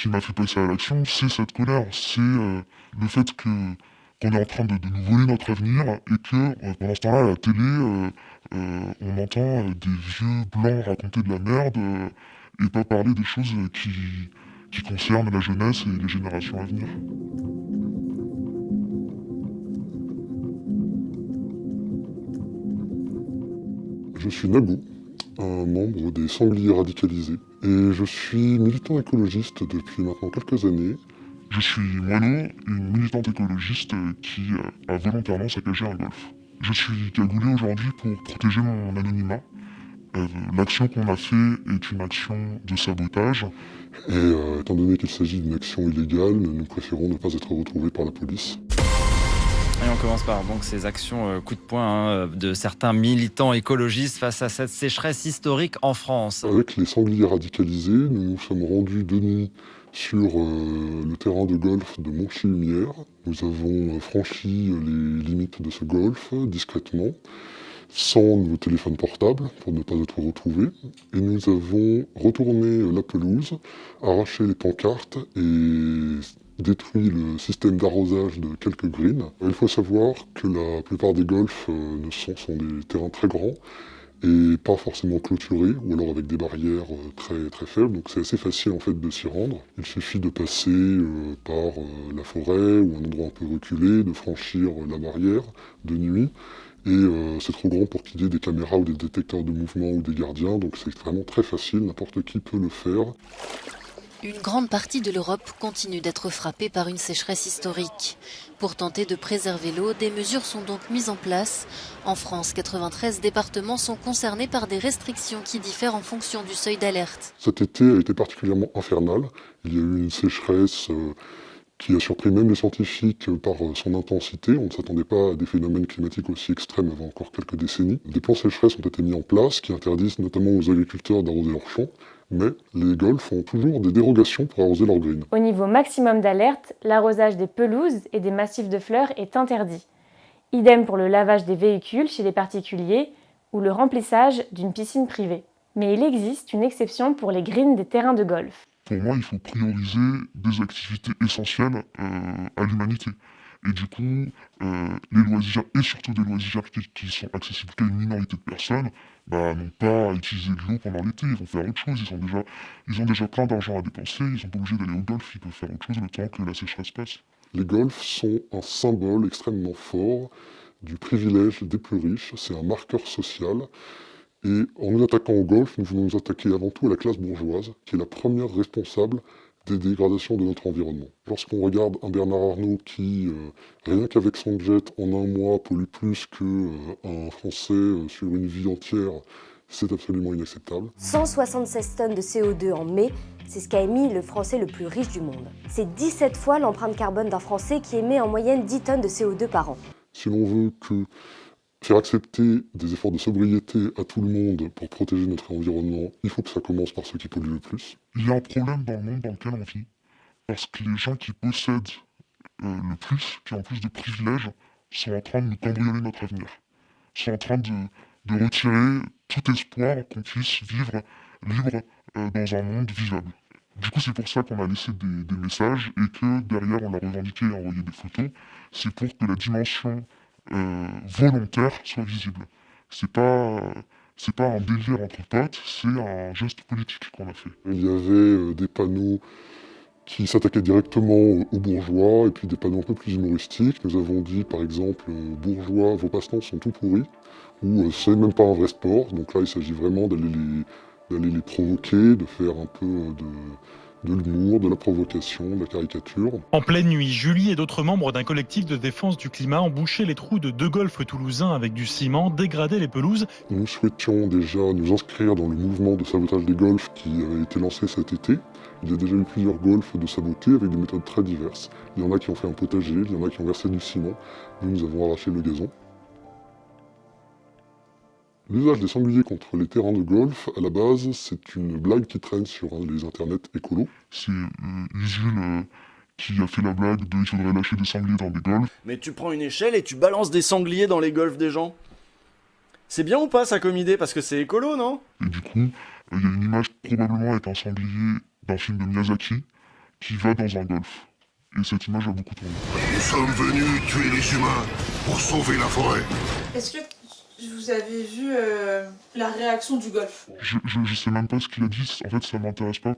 qui m'a fait passer à l'action, c'est cette colère, c'est le fait qu'on est en train de nous voler notre avenir et que pendant ce temps-là, à la télé, on entend des vieux blancs raconter de la merde et pas parler des choses qui concernent la jeunesse et les générations à venir. Je suis Nagou, un membre des Sangliers radicalisés, et je suis militant écologiste depuis maintenant quelques années. Je suis Moineau, une militante écologiste qui a volontairement saccagé un golf. Je suis cagoulé aujourd'hui pour protéger mon anonymat. L'action qu'on a fait est une action de sabotage. Et étant donné qu'il s'agit d'une action illégale, nous préférons ne pas être retrouvés par la police. Et on commence par donc ces actions coup de poing de certains militants écologistes face à cette sécheresse historique en France. Avec les Sangliers radicalisés, nous nous sommes rendus de nuit sur le terrain de golf de Monchy-Lumière. Nous avons franchi les limites de ce golf discrètement, sans nos téléphones portables pour ne pas être retrouvés. Et nous avons retourné la pelouse, arraché les pancartes et détruit le système d'arrosage de quelques greens. Il faut savoir que la plupart des golfs sont des terrains très grands et pas forcément clôturés, ou alors avec des barrières très, très faibles, donc c'est assez facile en fait de s'y rendre. Il suffit de passer par la forêt ou un endroit un peu reculé, de franchir la barrière de nuit, et c'est trop grand pour qu'il y ait des caméras ou des détecteurs de mouvement ou des gardiens, donc c'est vraiment très facile, n'importe qui peut le faire. Une grande partie de l'Europe continue d'être frappée par une sécheresse historique. Pour tenter de préserver l'eau, des mesures sont donc mises en place. En France, 93 départements sont concernés par des restrictions qui diffèrent en fonction du seuil d'alerte. Cet été a été particulièrement infernal. Il y a eu une sécheresse qui a surpris même les scientifiques par son intensité. On ne s'attendait pas à des phénomènes climatiques aussi extrêmes avant encore quelques décennies. Des plans sécheresse ont été mis en place qui interdisent notamment aux agriculteurs d'arroser leurs champs, mais les golfs ont toujours des dérogations pour arroser leurs greens. Au niveau maximum d'alerte, l'arrosage des pelouses et des massifs de fleurs est interdit. Idem pour le lavage des véhicules chez les particuliers ou le remplissage d'une piscine privée. Mais il existe une exception pour les greens des terrains de golf. Pour moi, il faut prioriser des activités essentielles à l'humanité. Et du coup, les loisirs, et surtout des loisirs qui sont accessibles qu'à une minorité de personnes, n'ont pas à utiliser de l'eau pendant l'été, ils vont faire autre chose, ils ont déjà plein d'argent à dépenser, ils sont pas obligés d'aller au golf, ils peuvent faire autre chose le temps que la sécheresse passe. Les golfs sont un symbole extrêmement fort du privilège des plus riches, c'est un marqueur social. Et en nous attaquant au golf, nous voulons nous attaquer avant tout à la classe bourgeoise, qui est la première responsable des dégradations de notre environnement. Lorsqu'on regarde un Bernard Arnault qui, rien qu'avec son jet en un mois, pollue plus qu'un Français sur une vie entière, c'est absolument inacceptable. 176 tonnes de CO2 en mai, c'est ce qu'a émis le Français le plus riche du monde. C'est 17 fois l'empreinte carbone d'un Français qui émet en moyenne 10 tonnes de CO2 par an. Si l'on veut faire accepter des efforts de sobriété à tout le monde pour protéger notre environnement, il faut que ça commence par ceux qui polluent le plus. Il y a un problème dans le monde dans lequel on vit, parce que les gens qui possèdent le plus, qui ont plus de privilèges, sont en train de nous cambrioler notre avenir. Sont en train de retirer tout espoir qu'on puisse vivre libre dans un monde vivable. Du coup, c'est pour ça qu'on a laissé des messages et que derrière, on a revendiqué et envoyé des photos. C'est pour que la dimension volontaire soit visible. C'est pas un délire entre potes, c'est un geste politique qu'on a fait. Il y avait des panneaux qui s'attaquaient directement aux bourgeois et puis des panneaux un peu plus humoristiques. Nous avons dit par exemple bourgeois, vos passe-temps sont tout pourris, ou c'est même pas un vrai sport. Donc là, il s'agit vraiment d'aller les provoquer, de faire un peu de l'humour, de la provocation, de la caricature. En pleine nuit, Julie et d'autres membres d'un collectif de défense du climat ont bouché les trous de 2 golfs toulousains avec du ciment, dégradé les pelouses. Nous souhaitions déjà nous inscrire dans le mouvement de sabotage des golfs qui avait été lancé cet été. Il y a déjà eu plusieurs golfs de sabotés avec des méthodes très diverses. Il y en a qui ont fait un potager, il y en a qui ont versé du ciment. Nous avons arraché le gazon. L'usage des sangliers contre les terrains de golf, à la base, c'est une blague qui traîne sur les internets écolos. C'est Usul qui a fait la blague de « il faudrait lâcher des sangliers dans des golfs ». Mais tu prends une échelle et tu balances des sangliers dans les golfs des gens. C'est bien ou pas ça comme idée? Parce que c'est écolo, non? Et du coup, il y a une image probablement avec un sanglier d'un film de Miyazaki qui va dans un golf. Et cette image a beaucoup tourné. Nous sommes venus tuer les humains pour sauver la forêt. Est-ce que vous avez vu la réaction du golf? Je sais même pas ce qu'il a dit, en fait ça m'intéresse pas.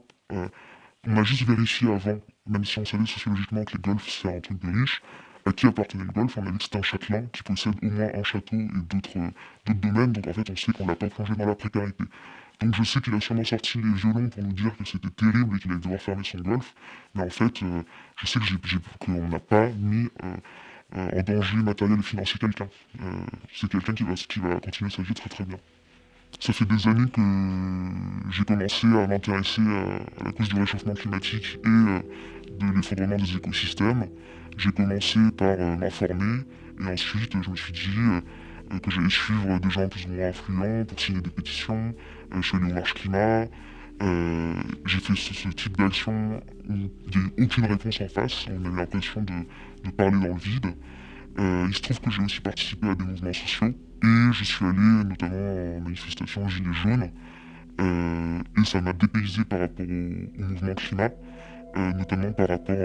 On a juste vérifié avant, même si on savait sociologiquement que les golfs c'est un truc de riche, à qui appartenait le golf, on a vu que c'était un châtelain qui possède au moins un château et d'autres domaines, donc en fait on sait qu'on l'a pas plongé dans la précarité. Donc je sais qu'il a sûrement sorti les violons pour nous dire que c'était terrible et qu'il allait devoir fermer son golf, mais en fait je sais qu'on n'a pas mis en danger matériel et financier quelqu'un. C'est quelqu'un qui va continuer sa vie très très bien. Ça fait des années que j'ai commencé à m'intéresser à la cause du réchauffement climatique et de l'effondrement des écosystèmes. J'ai commencé par m'informer et ensuite je me suis dit que j'allais suivre des gens plus ou moins influents pour signer des pétitions. Je suis allé au Marche Climat. J'ai fait ce type d'action où il n'y a eu aucune réponse en face. On a eu l'impression de parler dans le vide. Il se trouve que j'ai aussi participé à des mouvements sociaux et je suis allé notamment en manifestation Gilets jaunes et ça m'a dépaysé par rapport au mouvement climat, notamment par rapport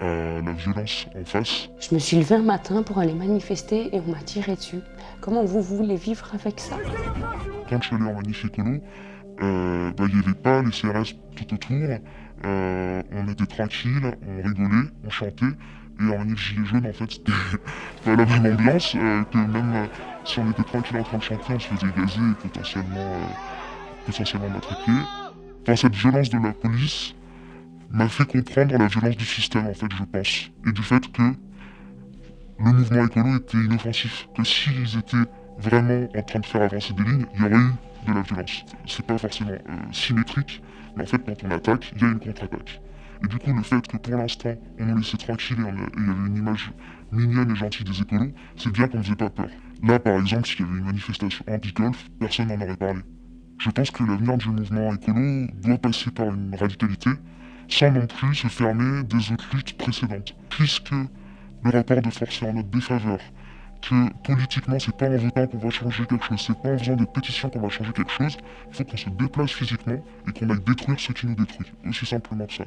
à la violence en face. Je me suis levée un matin pour aller manifester et on m'a tiré dessus. Comment vous voulez vivre avec ça? Quand je suis allé en manif écolo, il n'y avait pas les CRS tout autour, on était tranquille, on rigolait, on chantait. Et en manif Gilets jaunes, en fait, c'était pas la même ambiance, que même si on était tranquille en train de chanter, on se faisait gazer et potentiellement matraquer. Enfin, cette violence de la police m'a fait comprendre la violence du système, en fait, je pense. Et du fait que le mouvement écolo était inoffensif. Que s'ils étaient vraiment en train de faire avancer des lignes, il y aurait eu de la violence. C'est pas forcément symétrique, mais en fait, quand on attaque, il y a une contre-attaque. Et du coup, le fait que pour l'instant, on nous laissait tranquille et il y avait une image mignonne et gentille des écolos, c'est bien qu'on ne faisait pas peur. Là, par exemple, s'il y avait une manifestation anti-golf, personne n'en aurait parlé. Je pense que l'avenir du mouvement écolo doit passer par une radicalité, sans non plus se fermer des autres luttes précédentes. Puisque le rapport de force est en notre défaveur, que politiquement, c'est pas en votant qu'on va changer quelque chose, c'est pas en faisant des pétitions qu'on va changer quelque chose, il faut qu'on se déplace physiquement et qu'on aille détruire ce qui nous détruit. Aussi simplement que ça.